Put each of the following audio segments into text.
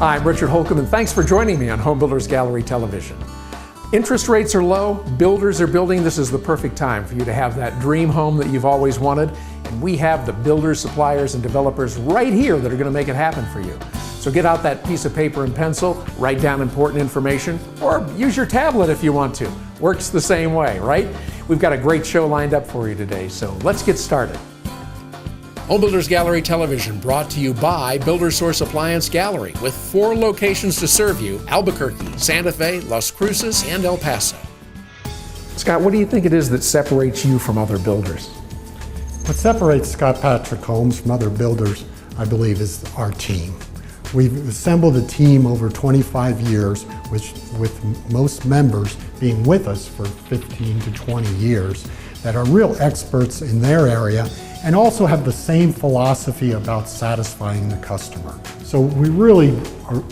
Hi, I'm Richard Holcomb, and thanks for joining me on Home Builders Gallery Television. Interest rates are low, builders are building. This is the perfect time for you to have that dream home that you've always wanted. And we have the builders, suppliers, and developers right here that are going to make it happen for you. So get out that piece of paper and pencil, write down important information, or use your tablet if you want to. Works the same way, right? We've got a great show lined up for you today, so let's get started. Home Builders Gallery Television brought to you by Builder Source Appliance Gallery with 4 locations to serve you: Albuquerque, Santa Fe, Las Cruces, and El Paso. Scott, what do you think it is that separates you from other builders? What separates Scott Patrick Homes from other builders, I believe, is our team. We've assembled a team over 25 years, with most members being with us for 15 to 20 years, that are real experts in their area and also have the same philosophy about satisfying the customer. So we really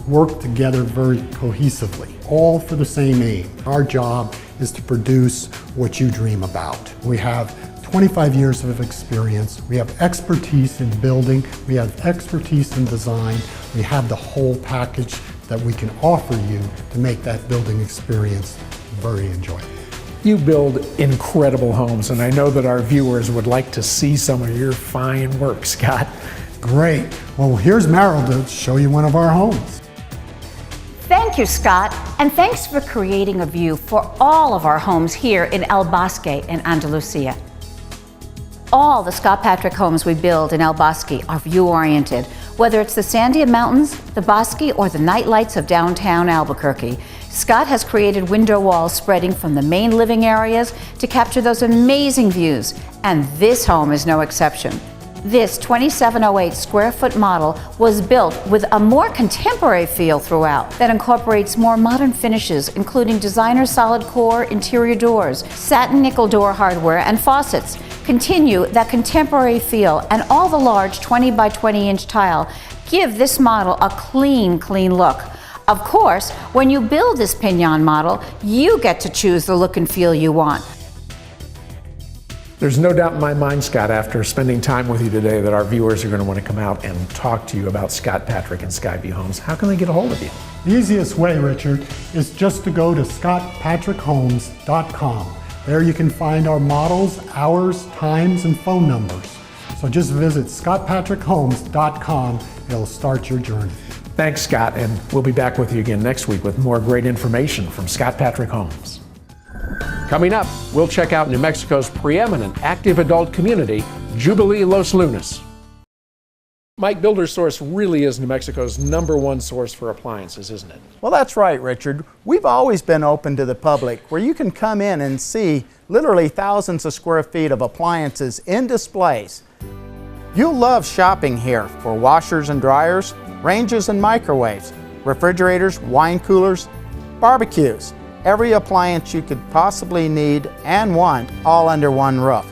work together very cohesively, all for the same aim. Our job is to produce what you dream about. We have 25 years of experience. We have expertise in building. We have expertise in design. We have the whole package that we can offer you to make that building experience very enjoyable. You build incredible homes, and I know that our viewers would like to see some of your fine work, Scott. Great. Well, here's Meryl to show you one of our homes. Thank you, Scott, and thanks for creating a view for all of our homes here in El Bosque and Andalusia. All the Scott Patrick homes we build in El Bosque are view-oriented. Whether it's the Sandia Mountains, the Bosque, or the night lights of downtown Albuquerque, Scott has created window walls spreading from the main living areas to capture those amazing views, and this home is no exception. This 2708 square foot model was built with a more contemporary feel throughout that incorporates more modern finishes, including designer solid core interior doors, satin nickel door hardware, and faucets. Continue that contemporary feel, and all the large 20 by 20 inch tile give this model a clean look. Of course, when you build this Pignon model, you get to choose the look and feel you want. There's no doubt in my mind, Scott, after spending time with you today, that our viewers are going to want to come out and talk to you about Scott Patrick and Skyview Homes. How can they get a hold of you? The easiest way, Richard, is just to go to scottpatrickhomes.com. There you can find our models, hours, times, and phone numbers. So just visit scottpatrickhomes.com. It'll start your journey. Thanks, Scott, and we'll be back with you again next week with more great information from Scott Patrick Homes. Coming up, we'll check out New Mexico's preeminent active adult community, Jubilee Los Lunas. Mike, Builder Source really is New Mexico's #1 source for appliances, isn't it? Well, that's right, Richard. We've always been open to the public, where you can come in and see literally thousands of square feet of appliances in displays. You'll love shopping here for washers and dryers, ranges and microwaves, refrigerators, wine coolers, barbecues, every appliance you could possibly need and want, all under one roof.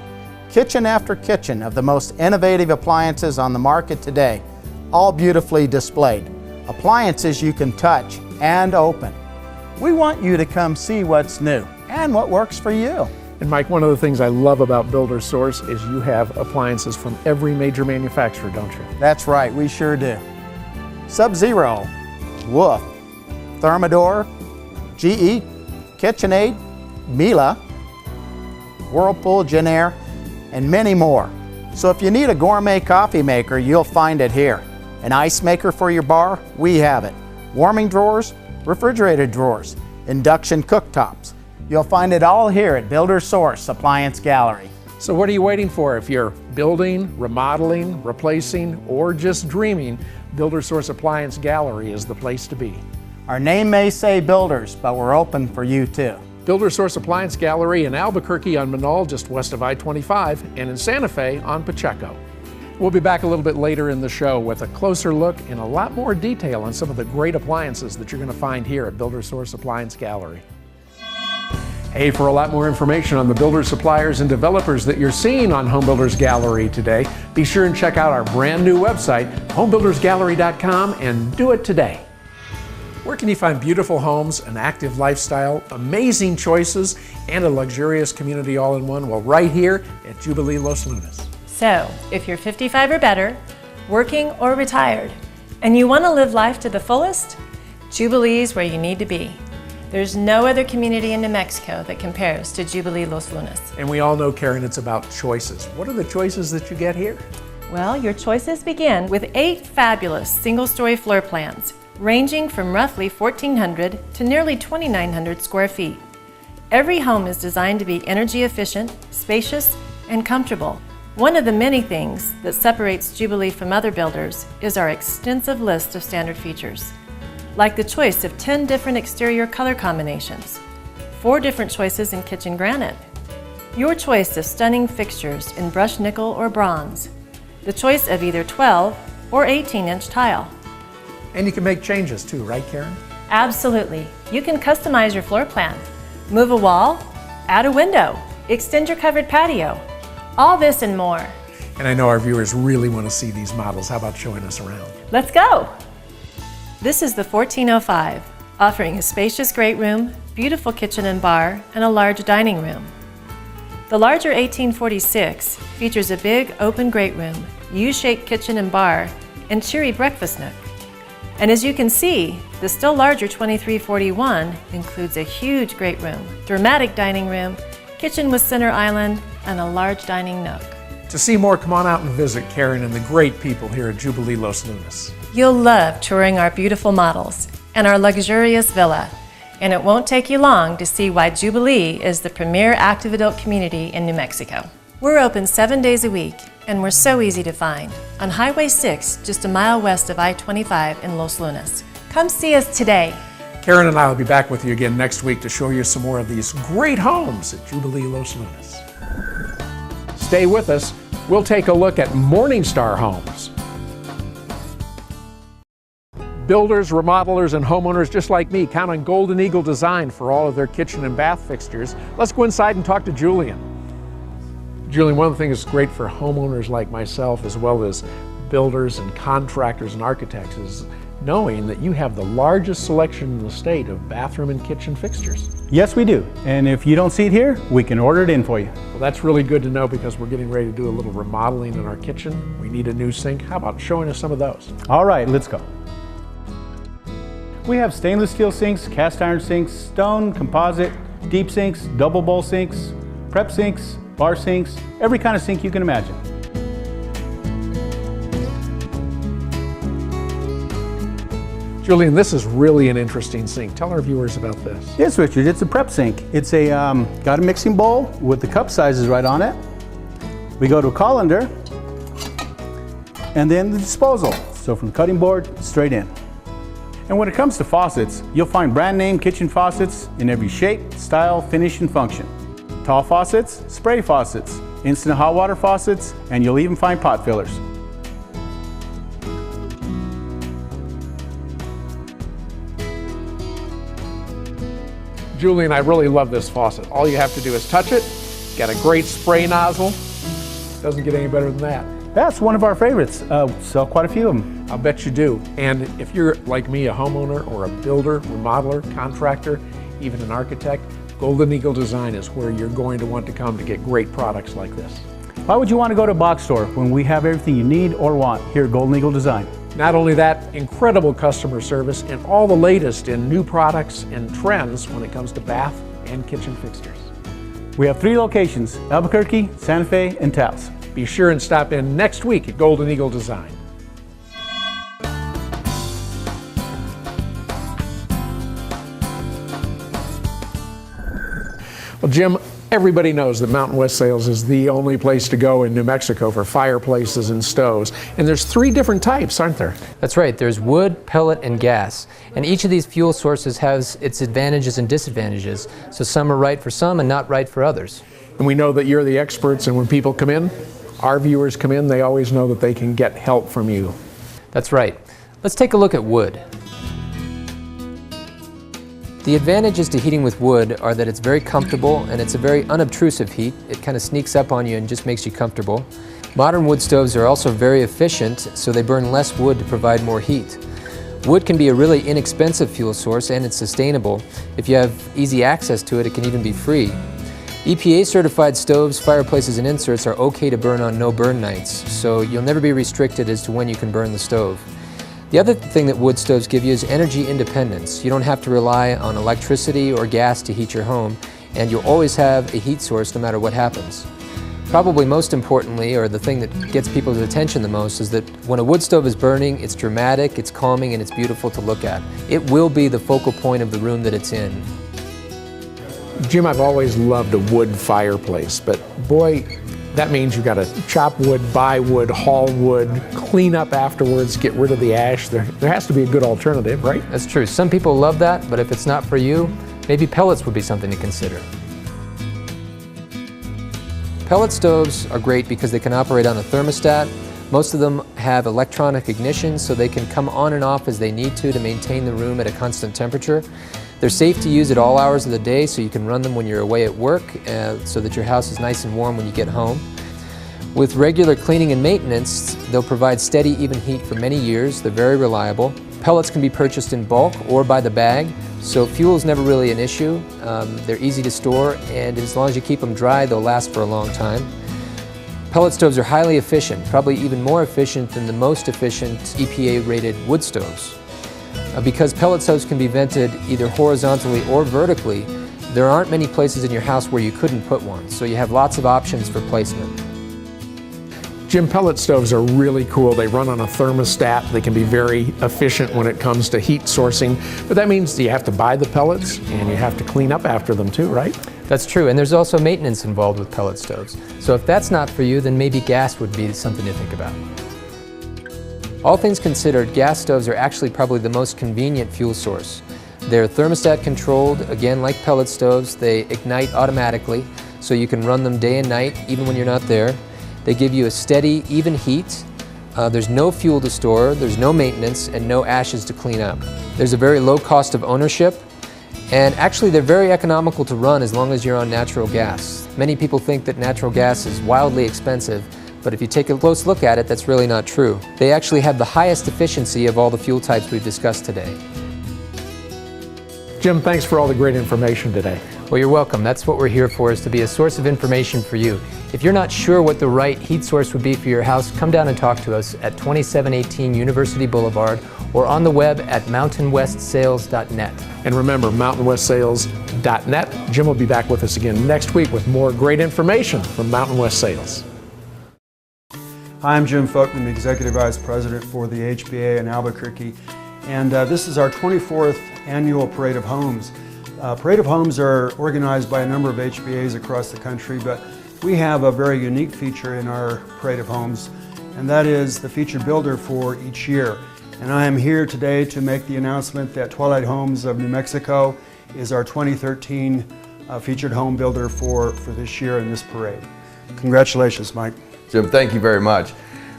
Kitchen after kitchen of the most innovative appliances on the market today, all beautifully displayed. Appliances you can touch and open. We want you to come see what's new and what works for you. And Mike, one of the things I love about Builder Source is you have appliances from every major manufacturer, don't you? That's right, we sure do. Sub-Zero, Wolf, Thermador, GE, KitchenAid, Miele, Whirlpool, Jenn-Air, and many more. So if you need a gourmet coffee maker, you'll find it here. An ice maker for your bar, we have it. Warming drawers, refrigerated drawers, induction cooktops. You'll find it all here at Builder Source Appliance Gallery. So what are you waiting for? If you're building, remodeling, replacing, or just dreaming, Builder Source Appliance Gallery is the place to be. Our name may say builders, but we're open for you too. Builder Source Appliance Gallery in Albuquerque on Manal, just west of I-25, and in Santa Fe on Pacheco. We'll be back a little bit later in the show with a closer look and a lot more detail on some of the great appliances that you're going to find here at Builder Source Appliance Gallery. Hey, for a lot more information on the builders, suppliers, and developers that you're seeing on Home Builders Gallery today, be sure and check out our brand new website, homebuildersgallery.com, and do it today. Where can you find beautiful homes, an active lifestyle, amazing choices, and a luxurious community all in one? Well, right here at Jubilee Los Lunas. So, if you're 55 or better, working or retired, And you want to live life to the fullest? Jubilee is where you need to be. There's no other community in New Mexico that compares to Jubilee Los Lunas. And we all know, Karen, it's about choices. What are the choices that you get here? Well, your choices begin with 8 fabulous single-story floor plans, ranging from roughly 1,400 to nearly 2,900 square feet. Every home is designed to be energy efficient, spacious, and comfortable. One of the many things that separates Jubilee from other builders is our extensive list of standard features, like the choice of 10 different exterior color combinations, 4 different choices in kitchen granite, your choice of stunning fixtures in brushed nickel or bronze, the choice of either 12 or 18-inch tile. And you can make changes too, right, Karen? Absolutely. You can customize your floor plan, move a wall, add a window, extend your covered patio, all this and more. And I know our viewers really want to see these models. How about showing us around? Let's go! This is the 1405, offering a spacious great room, beautiful kitchen and bar, and a large dining room. The larger 1846 features a big open great room, U-shaped kitchen and bar, and cheery breakfast nook. And as you can see, the still larger 2341 includes a huge great room, dramatic dining room, kitchen with center island, and a large dining nook. To see more, come on out and visit Karen and the great people here at Jubilee Los Lunas. You'll love touring our beautiful models and our luxurious villa, and it won't take you long to see why Jubilee is the premier active adult community in New Mexico. We're open 7 days a week, and we're so easy to find on Highway 6, just a mile west of I-25 in Los Lunas. Come see us today. Karen and I will be back with you again next week to show you some more of these great homes at Jubilee Los Lunas. Stay with us. We'll take a look at Morningstar Homes. Builders, remodelers, and homeowners just like me count on Golden Eagle Design for all of their kitchen and bath fixtures. Let's go inside and talk to Julian. Julian, one of the things that's great for homeowners like myself, as well as builders and contractors and architects, is knowing that you have the largest selection in the state of bathroom and kitchen fixtures. Yes, we do. And if you don't see it here, we can order it in for you. Well, that's really good to know because we're getting ready to do a little remodeling in our kitchen. We need a new sink. How about showing us some of those? All right, let's go. We have stainless steel sinks, cast iron sinks, stone, composite, deep sinks, double bowl sinks, prep sinks, bar sinks, every kind of sink you can imagine. Julian, this is really an interesting sink. Tell our viewers about this. Yes, Richard, it's a prep sink. It's a got a mixing bowl with the cup sizes right on it. We go to a colander, and then the disposal. So from the cutting board, straight in. And when it comes to faucets, you'll find brand name kitchen faucets in every shape, style, finish, and function. Tall faucets, spray faucets, instant hot water faucets, and you'll even find pot fillers. Julian, I really love this faucet. All you have to do is touch it. Got a great spray nozzle. Doesn't get any better than that. That's one of our favorites. Sell quite a few of them. I'll bet you do. And if you're like me, a homeowner or a builder, remodeler, contractor, even an architect, Golden Eagle Design is where you're going to want to come to get great products like this. Why would you want to go to a box store when we have everything you need or want here at Golden Eagle Design? Not only that, incredible customer service and all the latest in new products and trends when it comes to bath and kitchen fixtures. We have 3 locations, Albuquerque, Santa Fe, and Taos. Be sure and stop in next week at Golden Eagle Design. Well, Jim, everybody knows that Mountain West Sales is the only place to go in New Mexico for fireplaces and stoves. And there's 3 different types, aren't there? That's right. There's wood, pellet, and gas. And each of these fuel sources has its advantages and disadvantages. So some are right for some and not right for others. And we know that you're the experts, and when people come in, our viewers come in, they always know that they can get help from you. That's right. Let's take a look at wood. The advantages to heating with wood are that it's very comfortable and it's a very unobtrusive heat. It kind of sneaks up on you and just makes you comfortable. Modern wood stoves are also very efficient, so they burn less wood to provide more heat. Wood can be a really inexpensive fuel source and it's sustainable. If you have easy access to it, it can even be free. EPA certified stoves, fireplaces, and inserts are okay to burn on no burn nights, so you'll never be restricted as to when you can burn the stove. The other thing that wood stoves give you is energy independence. You don't have to rely on electricity or gas to heat your home, and you'll always have a heat source no matter what happens. Probably most importantly, or the thing that gets people's attention the most, is that when a wood stove is burning, it's dramatic, it's calming, and it's beautiful to look at. It will be the focal point of the room that it's in. Jim, I've always loved a wood fireplace, but boy, that means you got to chop wood, buy wood, haul wood, clean up afterwards, get rid of the ash. There has to be a good alternative, right? That's true. Some people love that, but if it's not for you, maybe pellets would be something to consider. Pellet stoves are great because they can operate on a thermostat. Most of them have electronic ignition, so they can come on and off as they need to maintain the room at a constant temperature. They're safe to use at all hours of the day, so you can run them when you're away at work so that your house is nice and warm when you get home. With regular cleaning and maintenance, they'll provide steady, even heat for many years. They're very reliable. Pellets can be purchased in bulk or by the bag, so fuel is never really an issue. They're easy to store, and as long as you keep them dry, they'll last for a long time. Pellet stoves are highly efficient, probably even more efficient than the most efficient EPA-rated wood stoves. Because pellet stoves can be vented either horizontally or vertically, there aren't many places in your house where you couldn't put one, so you have lots of options for placement. Jim, pellet stoves are really cool. They run on a thermostat. They can be very efficient when it comes to heat sourcing, but that means you have to buy the pellets and you have to clean up after them too, right? That's true, and there's also maintenance involved with pellet stoves. So if that's not for you, then maybe gas would be something to think about. All things considered, gas stoves are actually probably the most convenient fuel source. They're thermostat controlled, again like pellet stoves. They ignite automatically, so you can run them day and night, even when you're not there. They give you a steady, even heat. There's no fuel to store, there's no maintenance, and no ashes to clean up. There's a very low cost of ownership, and actually they're very economical to run as long as you're on natural gas. Many people think that natural gas is wildly expensive, but if you take a close look at it, that's really not true. They actually have the highest efficiency of all the fuel types we've discussed today. Jim, thanks for all the great information today. Well, you're welcome. That's what we're here for, is to be a source of information for you. If you're not sure what the right heat source would be for your house, come down and talk to us at 2718 University Boulevard or on the web at mountainwestsales.net. And remember, mountainwestsales.net. Jim will be back with us again next week with more great information from Mountain West Sales. Hi, I'm Jim Folkman, the Executive Vice President for the HBA in Albuquerque, and this is our 24th annual Parade of Homes. Parade of Homes are organized by a number of HBAs across the country, but we have a very unique feature in our Parade of Homes, and that is the featured builder for each year. And I am here today to make the announcement that Twilight Homes of New Mexico is our 2013 featured home builder for this year in this parade. Congratulations, Mike. Jim, thank you very much.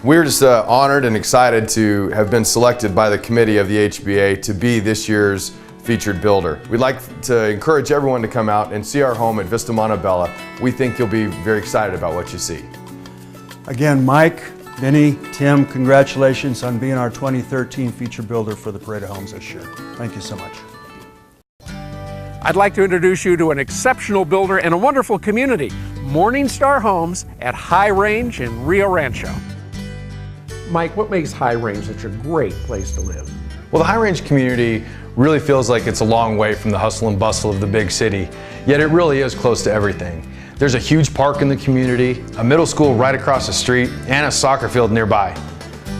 We're just honored and excited to have been selected by the committee of the HBA to be this year's featured builder. We'd like to encourage everyone to come out and see our home at Vista Montebella. We think you'll be very excited about what you see. Again, Mike, Vinny, Tim, congratulations on being our 2013 featured builder for the Parade of Homes this year. Thank you so much. I'd like to introduce you to an exceptional builder and a wonderful community, Morningstar Homes at High Range in Rio Rancho. Mike, what makes High Range such a great place to live? Well, the High Range community really feels like it's a long way from the hustle and bustle of the big city, yet it really is close to everything. There's a huge park in the community, a middle school right across the street, and a soccer field nearby.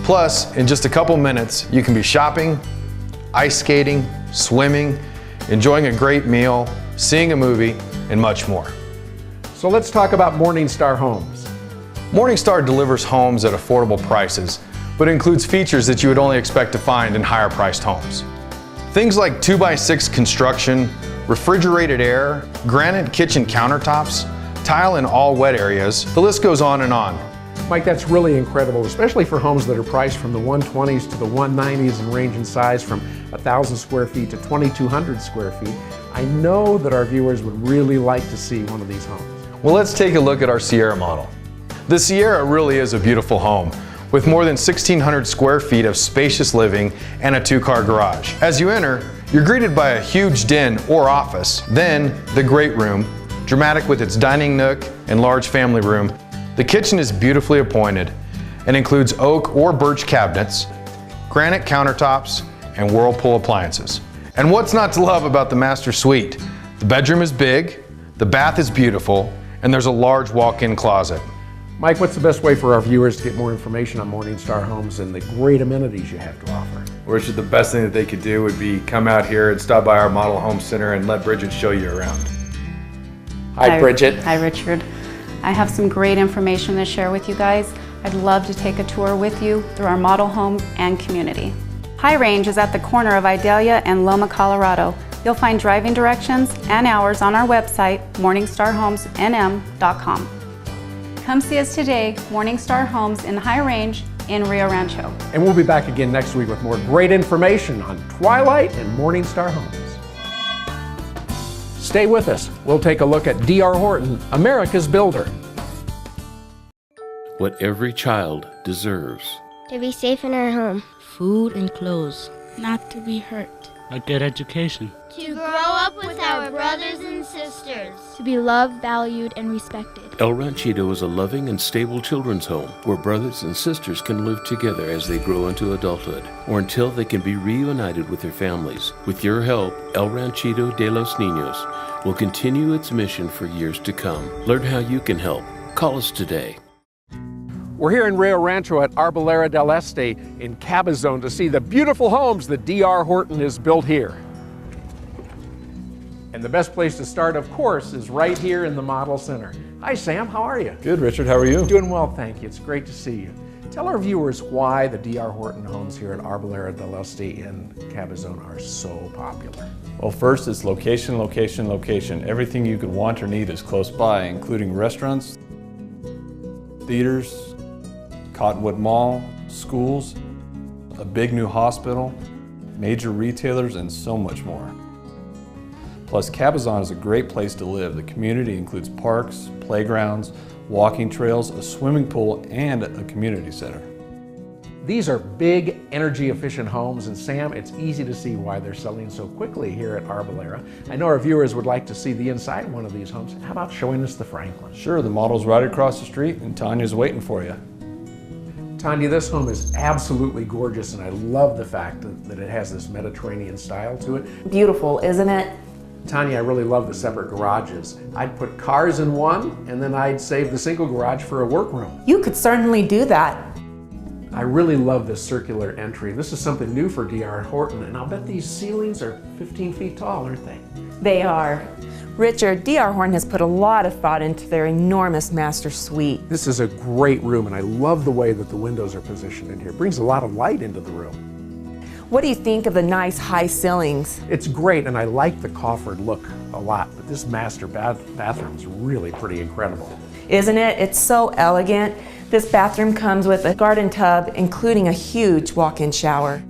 Plus, in just a couple minutes, you can be shopping, ice skating, swimming, enjoying a great meal, seeing a movie, and much more. So let's talk about Morningstar Homes. Morningstar delivers homes at affordable prices, but includes features that you would only expect to find in higher priced homes. Things like 2x6 construction, refrigerated air, granite kitchen countertops, tile in all wet areas, the list goes on and on. Mike, that's really incredible, especially for homes that are priced from the 120s to the 190s and range in size from 1,000 square feet to 2,200 square feet. I know that our viewers would really like to see one of these homes. Well, let's take a look at our Sierra model. The Sierra really is a beautiful home, with more than 1,600 square feet of spacious living and a 2-car garage. As you enter, you're greeted by a huge den or office, then the great room, dramatic with its dining nook and large family room. The kitchen is beautifully appointed and includes oak or birch cabinets, granite countertops, and Whirlpool appliances. And what's not to love about the master suite? The bedroom is big, the bath is beautiful, and there's a large walk-in closet. Mike, what's the best way for our viewers to get more information on Morningstar Homes and the great amenities you have to offer? Richard, the best thing that they could do would be come out here and stop by our model home center and let Bridget show you around. Hi, Bridget. Hi, Richard. I have some great information to share with you guys. I'd love to take a tour with you through our model home and community. High Range is at the corner of Idalia and Loma, Colorado. You'll find driving directions and hours on our website, morningstarhomesnm.com. Come see us today, Morningstar Homes in High Range in Rio Rancho. And we'll be back again next week with more great information on Twilight and Morningstar Homes. Stay with us. We'll take a look at D.R. Horton, America's builder. What every child deserves. To be safe in our home. Food and clothes. Not to be hurt. A good education. To grow up with our brothers and sisters. To be loved, valued, and respected. El Ranchito is a loving and stable children's home where brothers and sisters can live together as they grow into adulthood or until they can be reunited with their families. With your help, El Ranchito de los Niños will continue its mission for years to come. Learn how you can help. Call us today. We're here in Rio Rancho at Arboleda del Este in Cabazon to see the beautiful homes that D.R. Horton has built here. And the best place to start, of course, is right here in the Model Center. Hi, Sam. How are you? Good, Richard. How are you? Doing well, thank you. It's great to see you. Tell our viewers why the D.R. Horton homes here at Arboleda del Este in Cabazon are so popular. Well, first, it's location, location, location. Everything you could want or need is close by, including restaurants, theaters, Cottonwood Mall, schools, a big new hospital, major retailers, and so much more. Plus, Cabazon is a great place to live. The community includes parks, playgrounds, walking trails, a swimming pool, and a community center. These are big, energy-efficient homes, and Sam, it's easy to see why they're selling so quickly here at Arboleda. I know our viewers would like to see the inside of one of these homes. How about showing us the Franklin? Sure, the model's right across the street, and Tanya's waiting for you. Tanya, this home is absolutely gorgeous, and I love the fact that it has this Mediterranean style to it. Beautiful, isn't it? Tanya, I really love the separate garages. I'd put cars in one, and then I'd save the single garage for a workroom. You could certainly do that. I really love this circular entry. This is something new for D.R. Horton, and I'll bet these ceilings are 15 feet tall, aren't they? They are. Richard, D.R. Horton has put a lot of thought into their enormous master suite. This is a great room, and I love the way that the windows are positioned in here. It brings a lot of light into the room. What do you think of the nice high ceilings? It's great, and I like the coffered look a lot, but this master bathroom is really pretty incredible. Isn't it? It's so elegant. This bathroom comes with a garden tub, including a huge walk-in shower.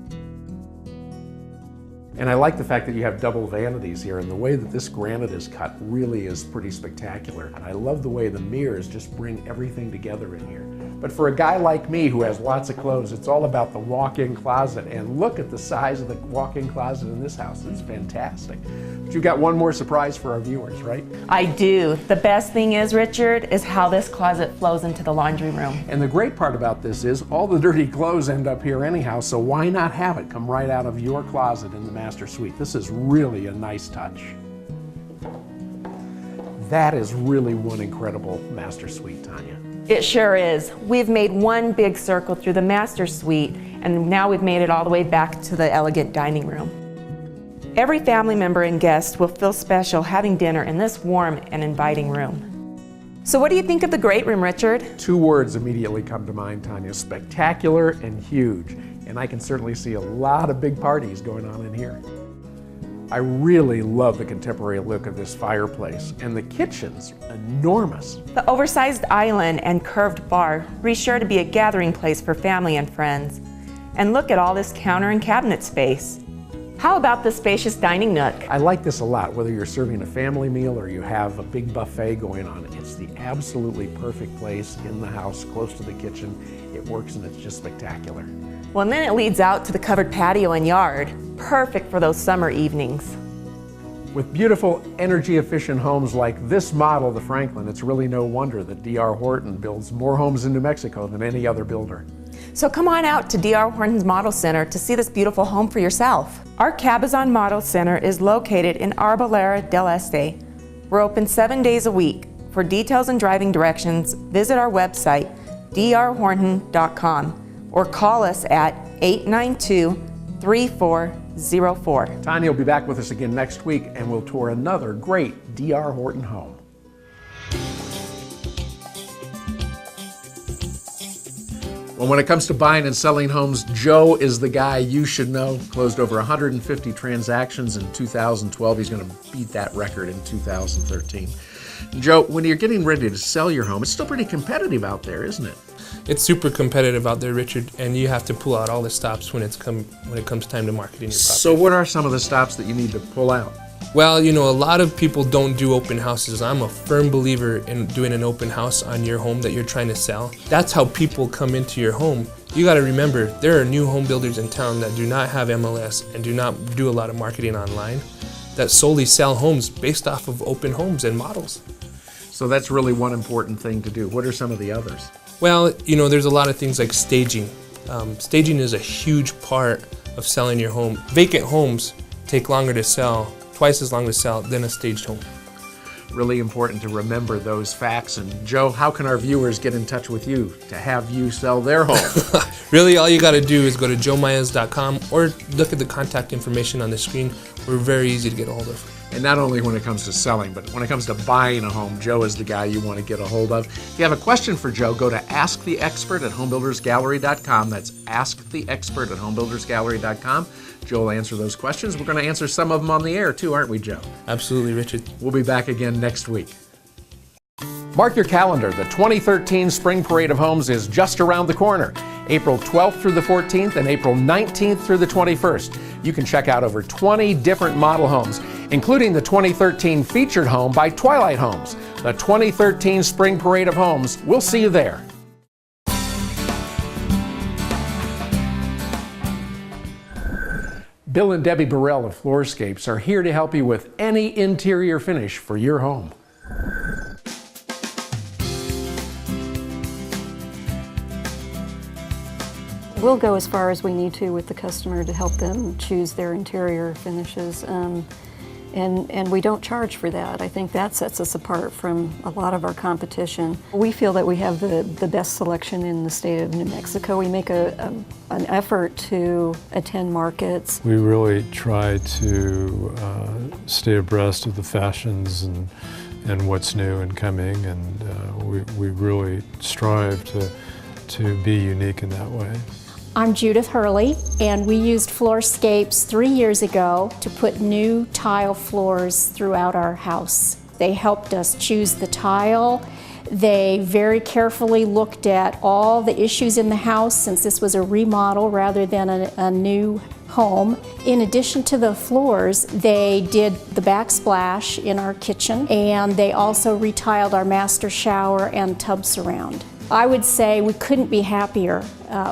And I like the fact that you have double vanities here, and the way that this granite is cut really is pretty spectacular. And I love the way the mirrors just bring everything together in here. But for a guy like me who has lots of clothes, it's all about the walk-in closet. And look at the size of the walk-in closet in this house. It's fantastic. But you've got one more surprise for our viewers, right? I do. The best thing is, Richard, is how this closet flows into the laundry room. And the great part about this is all the dirty clothes end up here anyhow, so why not have it come right out of your closet in the master suite? This is really a nice touch. That is really one incredible master suite, Tanya. It sure is. We've made one big circle through the master suite, and now we've made it all the way back to the elegant dining room. Every family member and guest will feel special having dinner in this warm and inviting room. So what do you think of the great room, Richard? Two words immediately come to mind, Tanya: spectacular and huge. And I can certainly see a lot of big parties going on in here. I really love the contemporary look of this fireplace, and the kitchen's enormous. The oversized island and curved bar are sure to be a gathering place for family and friends. And look at all this counter and cabinet space. How about the spacious dining nook? I like this a lot, whether you're serving a family meal or you have a big buffet going on. It's the absolutely perfect place in the house, close to the kitchen. It works and it's just spectacular. Well, and then it leads out to the covered patio and yard. Perfect for those summer evenings. With beautiful, energy-efficient homes like this model, the Franklin, it's really no wonder that D.R. Horton builds more homes in New Mexico than any other builder. So come on out to D.R. Horton's Model Center to see this beautiful home for yourself. Our Cabazon Model Center is located in Arboleda del Este. We're open 7 days a week. For details and driving directions, visit our website, drhorton.com, or call us at 892-3404. Tanya will be back with us again next week, and we'll tour another great D.R. Horton home. Well, when it comes to buying and selling homes, Joe is the guy you should know. Closed over 150 transactions in 2012. He's going to beat that record in 2013. Joe, when you're getting ready to sell your home, it's still pretty competitive out there, isn't it? It's super competitive out there, Richard, and you have to pull out all the stops when it comes time to marketing your property. So what are some of the stops that you need to pull out? Well, you know, a lot of people don't do open houses. I'm a firm believer in doing an open house on your home that you're trying to sell. That's how people come into your home. You got to remember, there are new home builders in town that do not have MLS and do not do a lot of marketing online that solely sell homes based off of open homes and models. So that's really one important thing to do. What are some of the others? Well, you know, there's a lot of things like staging. Staging is a huge part of selling your home. Vacant homes take longer to sell, twice as long to sell than a staged home. Really important to remember those facts. And Joe, how can our viewers get in touch with you to have you sell their home? Really, all you got to do is go to joemayas.com or look at the contact information on the screen. We're very easy to get a hold of. And not only when it comes to selling, but when it comes to buying a home, Joe is the guy you want to get a hold of. If you have a question for Joe, go to asktheexpert@homebuildersgallery.com. That's asktheexpert@homebuildersgallery.com. Joe will answer those questions. We're going to answer some of them on the air too, aren't we, Joe? Absolutely, Richard. We'll be back again next week. Mark your calendar. The 2013 Spring Parade of Homes is just around the corner. April 12th through the 14th and April 19th through the 21st. You can check out over 20 different model homes, including the 2013 featured home by Twilight Homes. The 2013 Spring Parade of Homes. We'll see you there. Bill and Debbie Burrell of Floorscapes are here to help you with any interior finish for your home. We'll go as far as we need to with the customer to help them choose their interior finishes, and we don't charge for that. I think that sets us apart from a lot of our competition. We feel that we have the best selection in the state of New Mexico. We make an effort to attend markets. We really try to stay abreast of the fashions and what's new and coming, and we really strive to be unique in that way. I'm Judith Hurley, and we used Floorscapes 3 years ago to put new tile floors throughout our house. They helped us choose the tile. They very carefully looked at all the issues in the house, since this was a remodel rather than a new home. In addition to the floors, they did the backsplash in our kitchen, and they also retiled our master shower and tub surround. I would say we couldn't be happier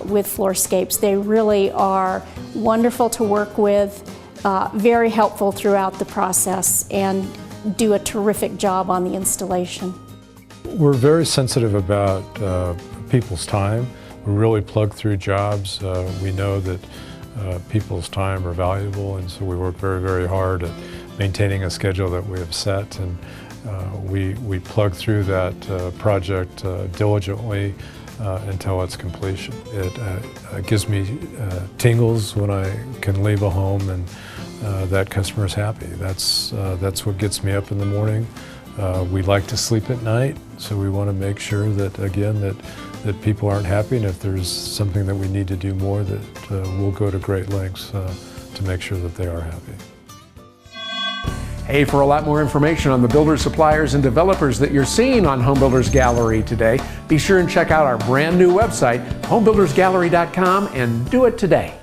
with Floorscapes. They really are wonderful to work with, very helpful throughout the process, and do a terrific job on the installation. We're very sensitive about people's time. We really plug through jobs. We know that people's time are valuable, and so we work very, very hard at maintaining a schedule that we have set, and we plug through that project diligently until its completion. It gives me tingles when I can leave a home and that customer's happy. That's what gets me up in the morning. We like to sleep at night, so we want to make sure that, again, that people aren't happy, and if there's something that we need to do more, that we'll go to great lengths to make sure that they are happy. Hey, for a lot more information on the builders, suppliers, and developers that you're seeing on Home Builders Gallery today, be sure and check out our brand new website, homebuildersgallery.com, and do it today.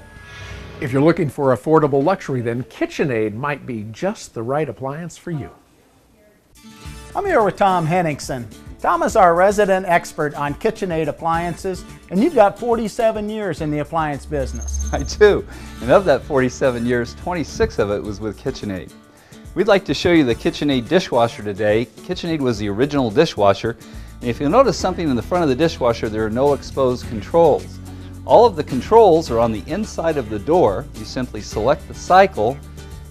If you're looking for affordable luxury, then KitchenAid might be just the right appliance for you. I'm here with Tom Henningsen. Tom is our resident expert on KitchenAid appliances, and you've got 47 years in the appliance business. I do, and of that 47 years, 26 of it was with KitchenAid. We'd like to show you the KitchenAid dishwasher today. KitchenAid was the original dishwasher, and if you'll notice something in the front of the dishwasher, there are no exposed controls. All of the controls are on the inside of the door. You simply select the cycle,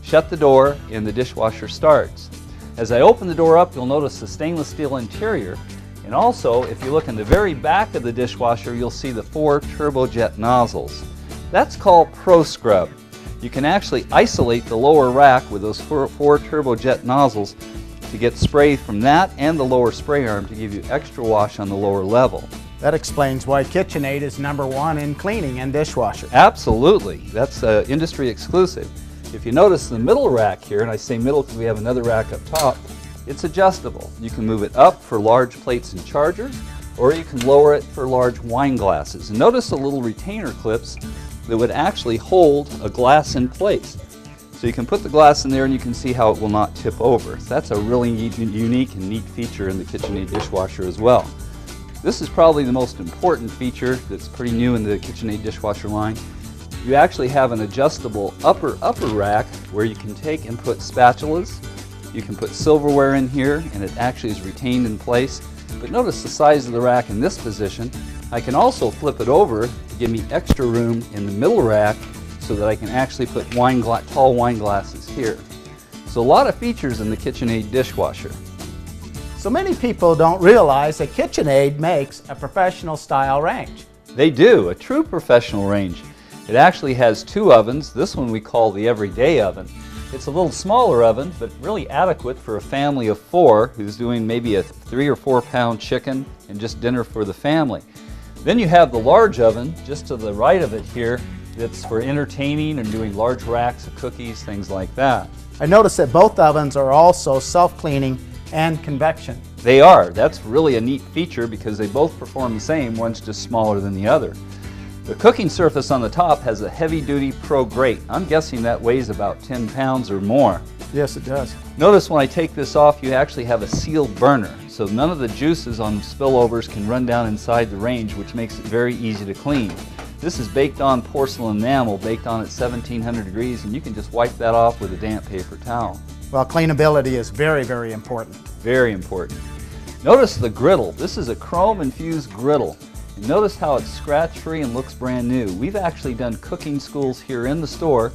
shut the door, and the dishwasher starts. As I open the door up, you'll notice the stainless steel interior. And also, if you look in the very back of the dishwasher, you'll see the 4 turbojet nozzles. That's called Pro Scrub. You can actually isolate the lower rack with those 4 turbojet nozzles to get spray from that and the lower spray arm to give you extra wash on the lower level. That explains why KitchenAid is #1 in cleaning and dishwasher. Absolutely. That's industry exclusive. If you notice the middle rack here, and I say middle because we have another rack up top, it's adjustable. You can move it up for large plates and chargers, or you can lower it for large wine glasses. And notice the little retainer clips that would actually hold a glass in place. So you can put the glass in there and you can see how it will not tip over. So that's a really unique and neat feature in the KitchenAid dishwasher as well. This is probably the most important feature that's pretty new in the KitchenAid dishwasher line. You actually have an adjustable upper rack where you can take and put spatulas. You can put silverware in here and it actually is retained in place. But notice the size of the rack in this position. I can also flip it over to give me extra room in the middle rack so that I can actually put tall wine glasses here. So a lot of features in the KitchenAid dishwasher. So many people don't realize that KitchenAid makes a professional style range. They do, a true professional range. It actually has 2 ovens. This one we call the everyday oven. It's a little smaller oven, but really adequate for a family of 4 who's doing maybe a 3 or 4 pound chicken and just dinner for the family. Then you have the large oven just to the right of it here that's for entertaining and doing large racks of cookies, things like that. I noticed that both ovens are also self-cleaning and convection. They are. That's really a neat feature because they both perform the same, one's just smaller than the other. The cooking surface on the top has a heavy-duty Pro grate. I'm guessing that weighs about 10 pounds or more. Yes, it does. Notice when I take this off, you actually have a sealed burner, so none of the juices on spillovers can run down inside the range, which makes it very easy to clean. This is baked on porcelain enamel, baked on at 1700 degrees, and you can just wipe that off with a damp paper towel. Well, cleanability is very, very important. Very important. Notice the griddle. This is a chrome-infused griddle. And notice how it's scratch-free and looks brand new. We've actually done cooking schools here in the store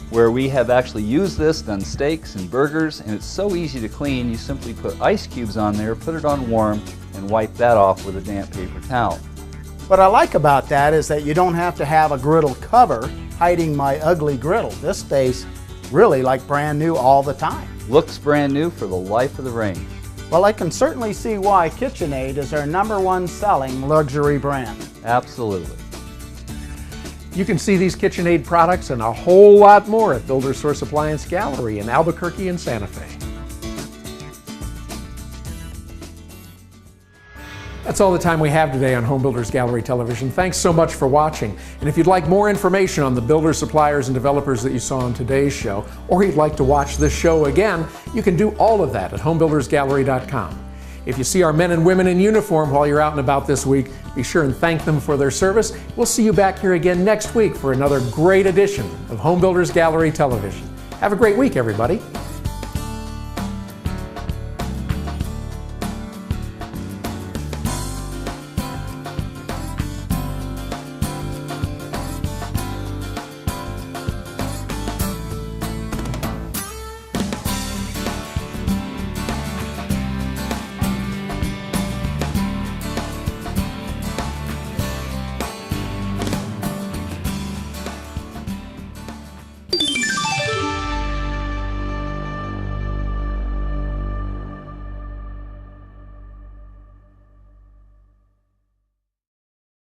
where we have actually used this, done steaks and burgers, and it's so easy to clean. You simply put ice cubes on there, put it on warm, and wipe that off with a damp paper towel. What I like about that is that you don't have to have a griddle cover hiding my ugly griddle. This stays really like brand new all the time. Looks brand new for the life of the range. Well, I can certainly see why KitchenAid is our #1 selling luxury brand. Absolutely. You can see these KitchenAid products and a whole lot more at Builder Source Appliance Gallery in Albuquerque and Santa Fe. That's all the time we have today on Home Builders Gallery Television. Thanks so much for watching. And if you'd like more information on the builders, suppliers, and developers that you saw on today's show, or you'd like to watch this show again, you can do all of that at homebuildersgallery.com. If you see our men and women in uniform while you're out and about this week, be sure and thank them for their service. We'll see you back here again next week for another great edition of Home Builders Gallery Television. Have a great week, everybody.